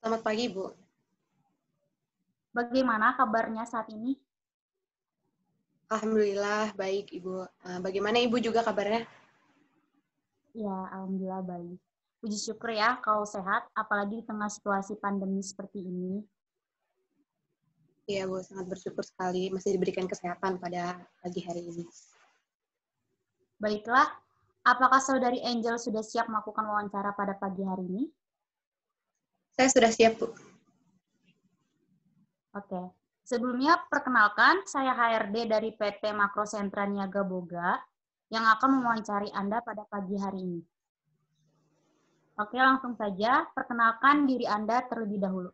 Selamat pagi, Bu. Bagaimana kabarnya saat ini? Alhamdulillah baik, Ibu. Bagaimana Ibu juga kabarnya? Ya, alhamdulillah baik. Puji syukur ya kalau sehat, apalagi di tengah situasi pandemi seperti ini. Iya, Bu, sangat bersyukur sekali masih diberikan kesehatan pada pagi hari ini. Baiklah, apakah saudari Angel sudah siap melakukan wawancara pada pagi hari ini? Saya sudah siap, Bu. Oke. Sebelumnya, perkenalkan, saya HRD dari PT Makro Sentra Niaga Boga yang akan mewawancari Anda pada pagi hari ini. Oke, langsung saja, perkenalkan diri Anda terlebih dahulu.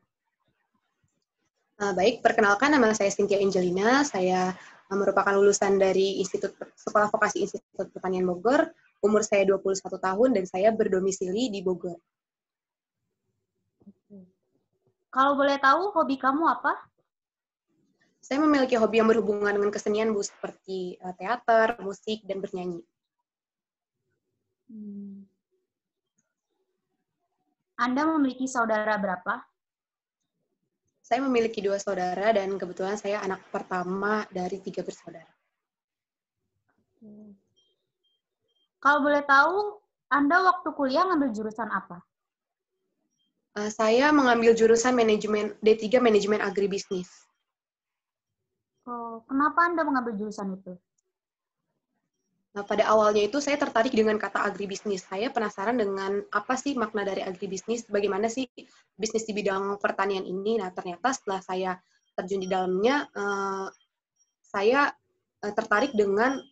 Baik, perkenalkan nama saya Cynthia Angelina. Saya merupakan lulusan dari Sekolah Vokasi Institut Pertanian Bogor. Umur saya 21 tahun dan saya berdomisili di Bogor. Kalau boleh tahu, hobi kamu apa? Saya memiliki hobi yang berhubungan dengan kesenian, Bu, seperti teater, musik, dan bernyanyi. Anda memiliki saudara berapa? Saya memiliki 2 saudara dan kebetulan saya anak pertama dari 3 bersaudara. Kalau boleh tahu, Anda waktu kuliah ngambil jurusan apa? Saya mengambil jurusan manajemen D3 Manajemen Agribisnis. Oh, kenapa Anda mengambil jurusan itu? Nah, pada awalnya itu saya tertarik dengan kata agribisnis. Saya penasaran dengan apa sih makna dari agribisnis, bagaimana sih bisnis di bidang pertanian ini. Nah, ternyata setelah saya terjun di dalamnya, saya tertarik dengan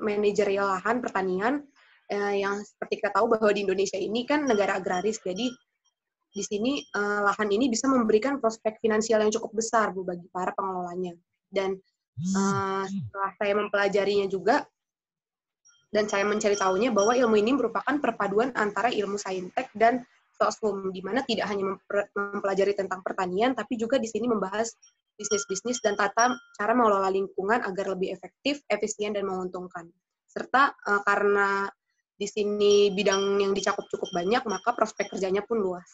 manajerial lahan pertanian yang seperti kita tahu bahwa di Indonesia ini kan negara agraris, jadi di sini lahan ini bisa memberikan prospek finansial yang cukup besar, Bu, bagi para pengelolanya. Dan setelah saya mempelajarinya juga, dan saya mencari tahunya bahwa ilmu ini merupakan perpaduan antara ilmu saintek dan sosum, di mana tidak hanya mempelajari tentang pertanian, tapi juga di sini membahas bisnis-bisnis dan tata cara mengelola lingkungan agar lebih efektif, efisien, dan menguntungkan. Serta karena di sini bidang yang dicakup cukup banyak, maka prospek kerjanya pun luas.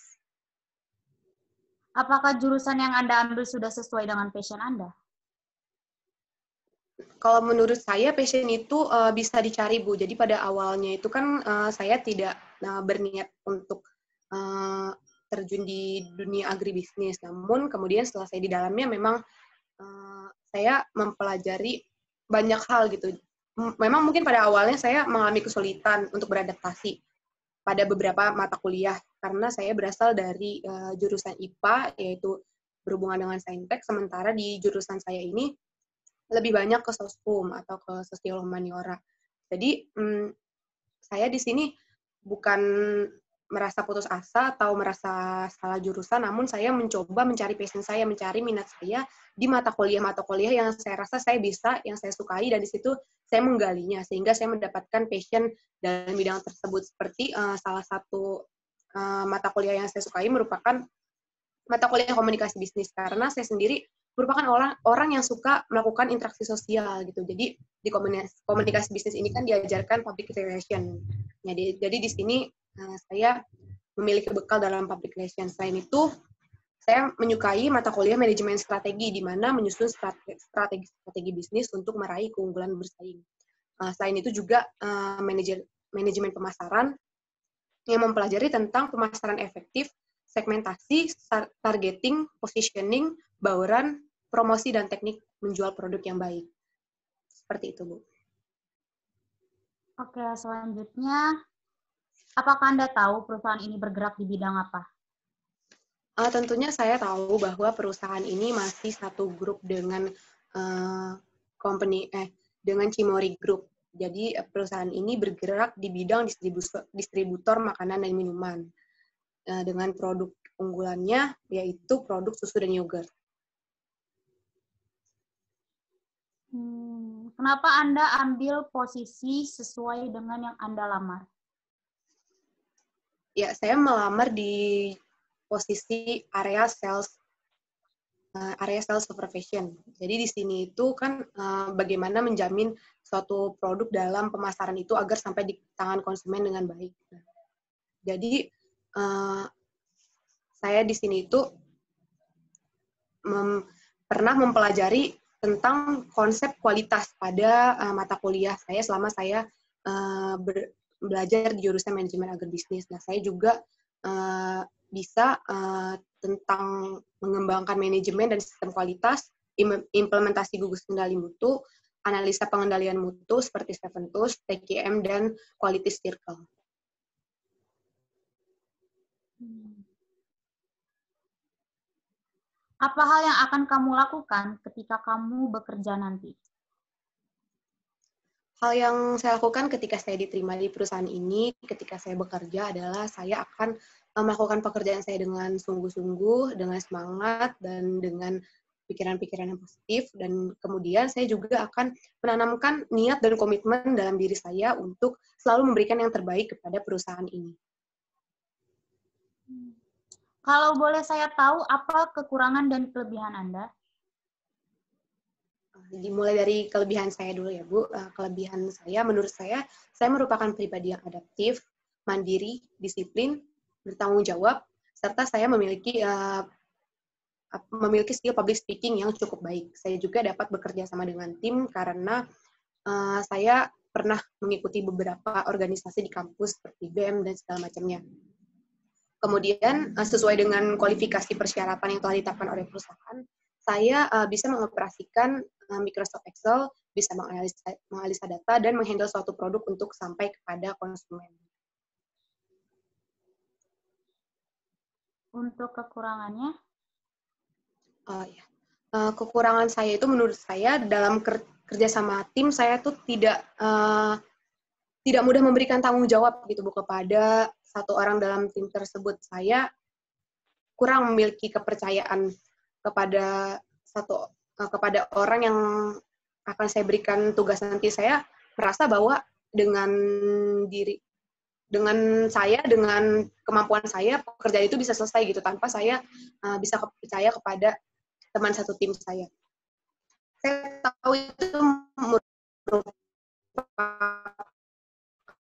Apakah jurusan yang Anda ambil sudah sesuai dengan passion Anda? Kalau menurut saya passion itu bisa dicari, Bu. Jadi pada awalnya itu kan saya tidak berniat untuk terjun di dunia agribisnis. Namun kemudian setelah saya di dalamnya memang saya mempelajari banyak hal gitu. Memang mungkin pada awalnya saya mengalami kesulitan untuk beradaptasi pada beberapa mata kuliah karena saya berasal dari jurusan IPA, yaitu berhubungan dengan saintek, sementara di jurusan saya ini lebih banyak ke sosum atau ke sosial humaniora. Jadi saya di sini bukan merasa putus asa atau merasa salah jurusan, namun saya mencoba mencari passion saya, mencari minat saya di mata kuliah yang saya rasa saya bisa, yang saya sukai, dan di situ saya menggalinya, sehingga saya mendapatkan passion dalam bidang tersebut. Seperti salah satu mata kuliah yang saya sukai merupakan mata kuliah komunikasi bisnis, karena saya sendiri merupakan orang yang suka melakukan interaksi sosial gitu. Jadi di komunikasi bisnis ini kan diajarkan public relation. Jadi di sini saya memiliki bekal dalam public relation. Selain itu, saya menyukai mata kuliah manajemen strategi, di mana menyusun strategi bisnis untuk meraih keunggulan bersaing. Selain itu juga manajemen pemasaran yang mempelajari tentang pemasaran efektif, segmentasi, targeting, positioning, bauran, promosi, dan teknik menjual produk yang baik. Seperti itu, Bu. Oke, selanjutnya, apakah Anda tahu perusahaan ini bergerak di bidang apa? Tentunya saya tahu bahwa perusahaan ini masih satu grup dengan dengan Cimory Group. Jadi perusahaan ini bergerak di bidang distributor makanan dan minuman dengan produk unggulannya yaitu produk susu dan yogurt. Kenapa Anda ambil posisi sesuai dengan yang Anda lamar? Ya, saya melamar di posisi area sales supervision. Jadi di sini itu kan bagaimana menjamin suatu produk dalam pemasaran itu agar sampai di tangan konsumen dengan baik. Jadi saya di sini itu pernah mempelajari tentang konsep kualitas pada mata kuliah saya selama saya belajar di jurusan manajemen agribisnis. Nah, saya juga bisa tentang mengembangkan manajemen dan sistem kualitas, implementasi gugus kendali mutu, analisa pengendalian mutu seperti Seven Tools, TQM, dan Quality Circle. Apa hal yang akan kamu lakukan ketika kamu bekerja nanti? Hal yang saya lakukan ketika saya diterima di perusahaan ini, ketika saya bekerja adalah saya akan melakukan pekerjaan saya dengan sungguh-sungguh, dengan semangat, dan dengan pikiran-pikiran yang positif. Dan kemudian saya juga akan menanamkan niat dan komitmen dalam diri saya untuk selalu memberikan yang terbaik kepada perusahaan ini. Kalau boleh saya tahu, apa kekurangan dan kelebihan Anda? Dimulai dari kelebihan saya dulu ya, Bu. Kelebihan saya, menurut saya merupakan pribadi yang adaptif, mandiri, disiplin, bertanggung jawab, serta saya memiliki skill public speaking yang cukup baik. Saya juga dapat bekerja sama dengan tim karena saya pernah mengikuti beberapa organisasi di kampus seperti BEM dan segala macamnya. Kemudian, sesuai dengan kualifikasi persyaratan yang telah ditetapkan oleh perusahaan, saya bisa mengoperasikan Microsoft Excel, bisa menganalisa data, dan menghandle suatu produk untuk sampai kepada konsumen. Untuk kekurangannya? Kekurangan saya itu menurut saya dalam kerja sama tim, saya tuh tidak mudah memberikan tanggung jawab gitu, Bu, kepada satu orang dalam tim tersebut. Saya kurang memiliki kepercayaan kepada orang yang akan saya berikan tugas nanti. Saya merasa bahwa dengan kemampuan saya, pekerjaan itu bisa selesai gitu tanpa saya bisa percaya kepada teman satu tim saya. Saya tahu itu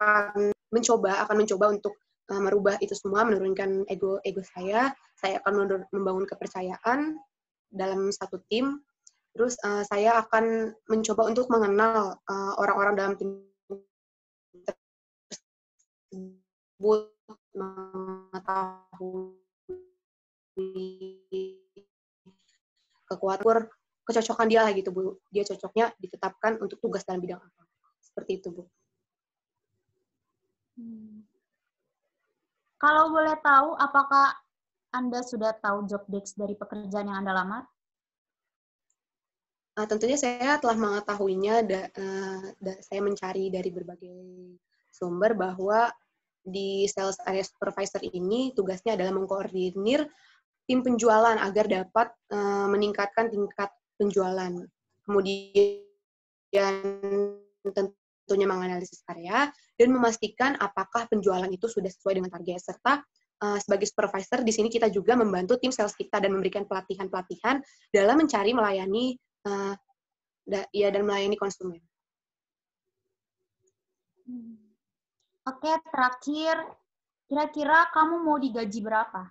akan mencoba untuk merubah itu semua, menurunkan ego saya. Saya akan membangun kepercayaan dalam satu tim. Terus saya akan mencoba untuk mengenal orang-orang dalam tim tersebut, mengetahui kecocokan dia lah gitu, Bu. Dia cocoknya ditetapkan untuk tugas dalam bidang apa. Seperti itu, Bu. Kalau boleh tahu, apakah Anda sudah tahu job desk dari pekerjaan yang Anda lamar? Tentunya saya telah mengetahuinya, saya mencari dari berbagai sumber bahwa di sales area supervisor ini tugasnya adalah mengkoordinir tim penjualan agar dapat meningkatkan tingkat penjualan. Kemudian tentunya menganalisis area dan memastikan apakah penjualan itu sudah sesuai dengan target, serta sebagai supervisor di sini kita juga membantu tim sales kita dan memberikan pelatihan-pelatihan dalam mencari melayani dan melayani konsumen. Oke, terakhir, kira-kira kamu mau digaji berapa?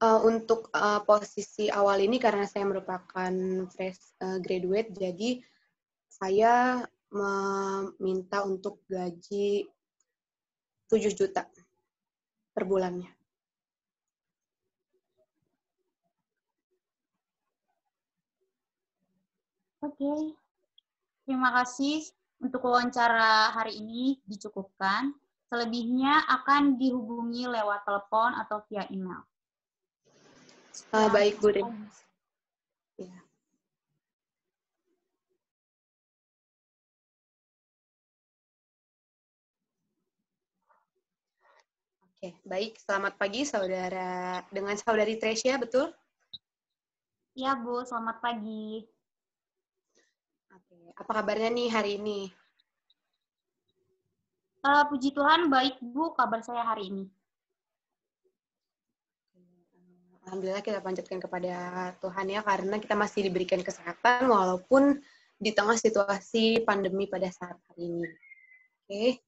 Untuk posisi awal ini karena saya merupakan fresh graduate, jadi saya meminta untuk gaji 7 juta per bulannya. Oke. Terima kasih untuk wawancara hari ini dicukupkan. Selebihnya akan dihubungi lewat telepon atau via email. Baik, Bu. Ya. Oke, baik. Selamat pagi, saudara. Dengan saudari Tresya, betul? Iya, Bu. Selamat pagi. Oke. Apa kabarnya nih hari ini? Puji Tuhan, baik, Bu. Kabar saya hari ini. Alhamdulillah kita panjatkan kepada Tuhan ya, karena kita masih diberikan kesehatan walaupun di tengah situasi pandemi pada saat hari ini. Oke.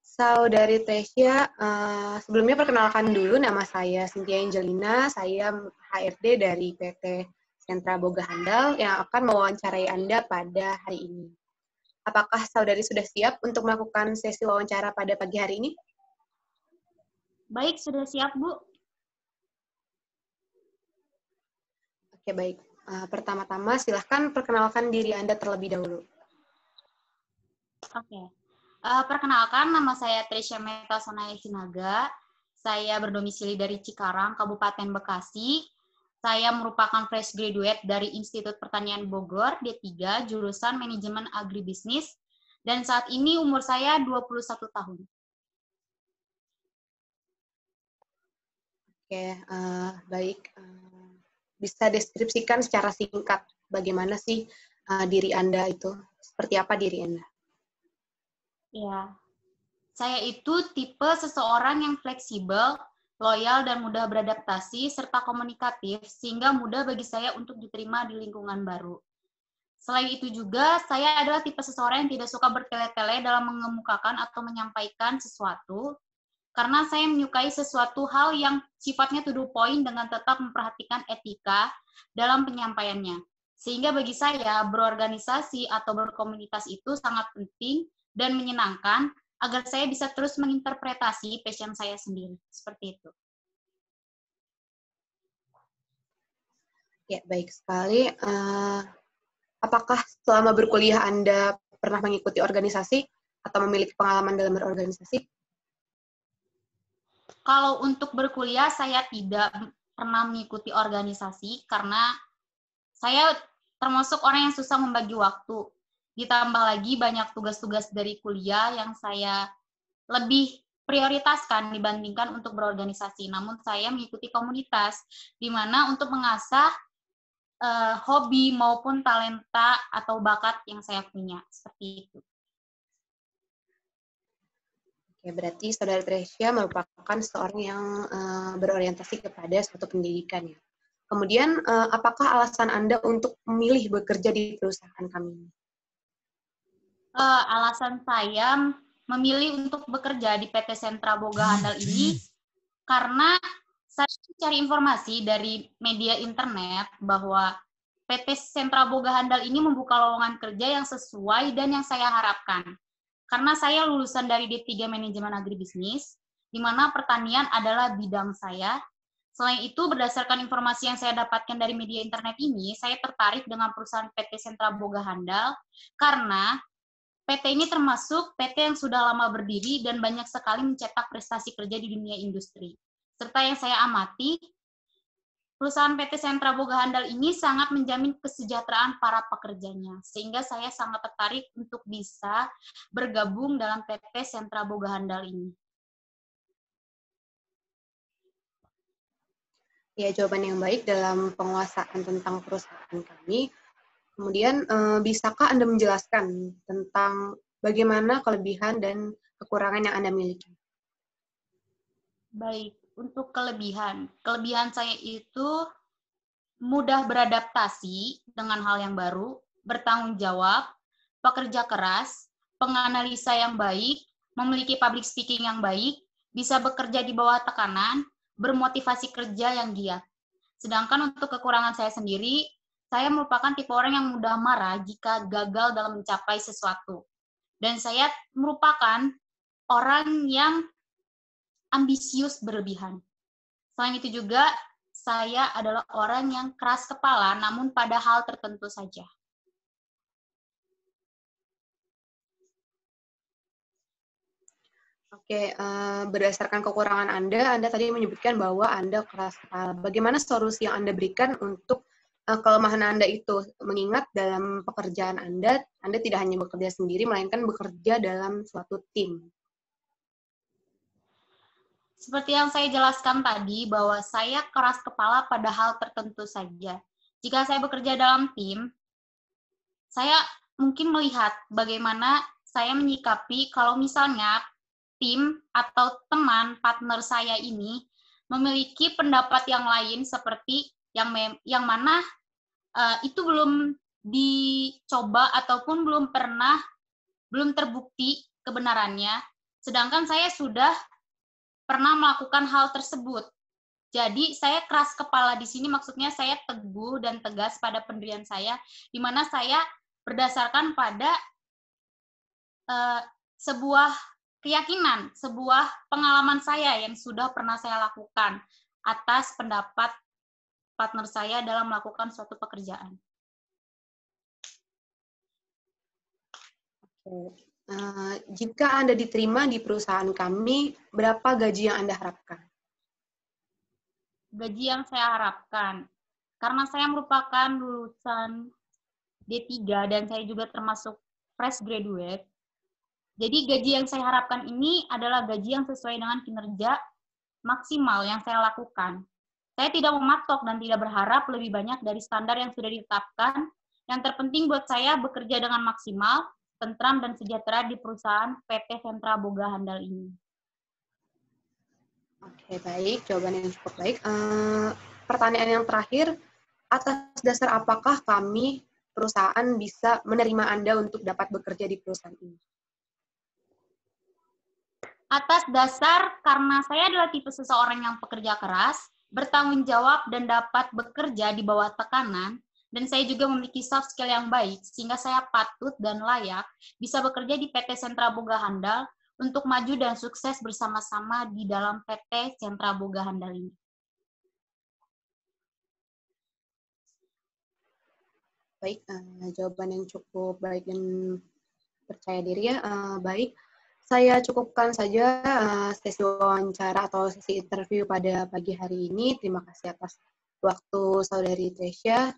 Saudari Tesya, sebelumnya perkenalkan dulu, nama saya Cynthia Angelina, saya HRD dari PT Sentra Boga Handal yang akan mewawancarai Anda pada hari ini. Apakah saudari sudah siap untuk melakukan sesi wawancara pada pagi hari ini? Baik, sudah siap, Bu. Oke, baik. Pertama-tama silahkan perkenalkan diri Anda terlebih dahulu. Oke. Perkenalkan, nama saya Trisha Metasonaya Sinaga. Saya berdomisili dari Cikarang, Kabupaten Bekasi. Saya merupakan fresh graduate dari Institut Pertanian Bogor, D3, jurusan Manajemen Agribisnis. Dan saat ini umur saya 21 tahun. Oke, baik. Bisa deskripsikan secara singkat bagaimana sih diri Anda itu? Seperti apa diri Anda? Ya, saya itu tipe seseorang yang fleksibel, loyal, dan mudah beradaptasi, serta komunikatif, sehingga mudah bagi saya untuk diterima di lingkungan baru. Selain itu juga, saya adalah tipe seseorang yang tidak suka bertele-tele dalam mengemukakan atau menyampaikan sesuatu, karena saya menyukai sesuatu hal yang sifatnya to the point dengan tetap memperhatikan etika dalam penyampaiannya. Sehingga bagi saya, berorganisasi atau berkomunitas itu sangat penting dan menyenangkan agar saya bisa terus menginterpretasi passion saya sendiri. Seperti itu. Ya, baik sekali. Apakah selama berkuliah Anda pernah mengikuti organisasi atau memiliki pengalaman dalam berorganisasi? Kalau untuk berkuliah, saya tidak pernah mengikuti organisasi karena saya termasuk orang yang susah membagi waktu. Ditambah lagi banyak tugas-tugas dari kuliah yang saya lebih prioritaskan dibandingkan untuk berorganisasi. Namun saya mengikuti komunitas, di mana untuk mengasah hobi maupun talenta atau bakat yang saya punya. Seperti itu. Oke, berarti Saudara Tresya merupakan seorang yang berorientasi kepada suatu pendidikan ya. Kemudian, apakah alasan Anda untuk memilih bekerja di perusahaan kami? Alasan saya memilih untuk bekerja di PT Sentra Boga Handal ini karena saya cari informasi dari media internet bahwa PT Sentra Boga Handal ini membuka lowongan kerja yang sesuai dan yang saya harapkan. Karena saya lulusan dari D3 Manajemen Agribisnis, di mana pertanian adalah bidang saya. Selain itu, berdasarkan informasi yang saya dapatkan dari media internet ini, saya tertarik dengan perusahaan PT Sentra Boga Handal karena PT ini termasuk PT yang sudah lama berdiri dan banyak sekali mencetak prestasi kerja di dunia industri. Serta yang saya amati, perusahaan PT Sentra Boga Handal ini sangat menjamin kesejahteraan para pekerjanya, sehingga saya sangat tertarik untuk bisa bergabung dalam PT Sentra Boga Handal ini. Ya, jawaban yang baik dalam penguasaan tentang perusahaan kami. Kemudian, bisakah Anda menjelaskan tentang bagaimana kelebihan dan kekurangan yang Anda miliki? Baik, untuk kelebihan. Kelebihan saya itu mudah beradaptasi dengan hal yang baru, bertanggung jawab, pekerja keras, penganalisa yang baik, memiliki public speaking yang baik, bisa bekerja di bawah tekanan, bermotivasi kerja yang giat. Sedangkan untuk kekurangan saya sendiri, saya merupakan tipe orang yang mudah marah jika gagal dalam mencapai sesuatu. Dan saya merupakan orang yang ambisius berlebihan. Selain itu juga, saya adalah orang yang keras kepala, namun pada hal tertentu saja. Oke, berdasarkan kekurangan Anda tadi menyebutkan bahwa Anda keras kepala. Bagaimana solusi yang Anda berikan untuk kelemahan Anda itu? Mengingat dalam pekerjaan Anda tidak hanya bekerja sendiri, melainkan bekerja dalam suatu tim. Seperti yang saya jelaskan tadi, bahwa saya keras kepala pada hal tertentu saja. Jika saya bekerja dalam tim, saya mungkin melihat bagaimana saya menyikapi kalau misalnya tim atau teman partner saya ini memiliki pendapat yang lain seperti yang mana itu belum dicoba ataupun belum terbukti kebenarannya. Sedangkan saya sudah pernah melakukan hal tersebut. Jadi saya keras kepala di sini, maksudnya saya teguh dan tegas pada pendirian saya, di mana saya berdasarkan pada sebuah keyakinan, sebuah pengalaman saya yang sudah pernah saya lakukan atas pendapat partner saya dalam melakukan suatu pekerjaan. Jika Anda diterima di perusahaan kami, berapa gaji yang Anda harapkan? Gaji yang saya harapkan, karena saya merupakan lulusan D3 dan saya juga termasuk fresh graduate, jadi gaji yang saya harapkan ini adalah gaji yang sesuai dengan kinerja maksimal yang saya lakukan. Saya tidak mematok dan tidak berharap lebih banyak dari standar yang sudah ditetapkan. Yang terpenting buat saya bekerja dengan maksimal, tentram dan sejahtera di perusahaan PT Sentra Boga Handal ini. Oke, baik. Jawaban yang cukup baik. Pertanyaan yang terakhir, atas dasar apakah kami, perusahaan, bisa menerima Anda untuk dapat bekerja di perusahaan ini? Atas dasar karena saya adalah tipe seseorang yang pekerja keras, bertanggung jawab, dan dapat bekerja di bawah tekanan, dan saya juga memiliki soft skill yang baik, sehingga saya patut dan layak bisa bekerja di PT Sentra Boga Handal untuk maju dan sukses bersama-sama di dalam PT Sentra Boga Handal ini. Baik, jawaban yang cukup baik dan percaya diri ya. Baik, saya cukupkan saja sesi wawancara atau sesi interview pada pagi hari ini. Terima kasih atas waktu Saudari Tresya.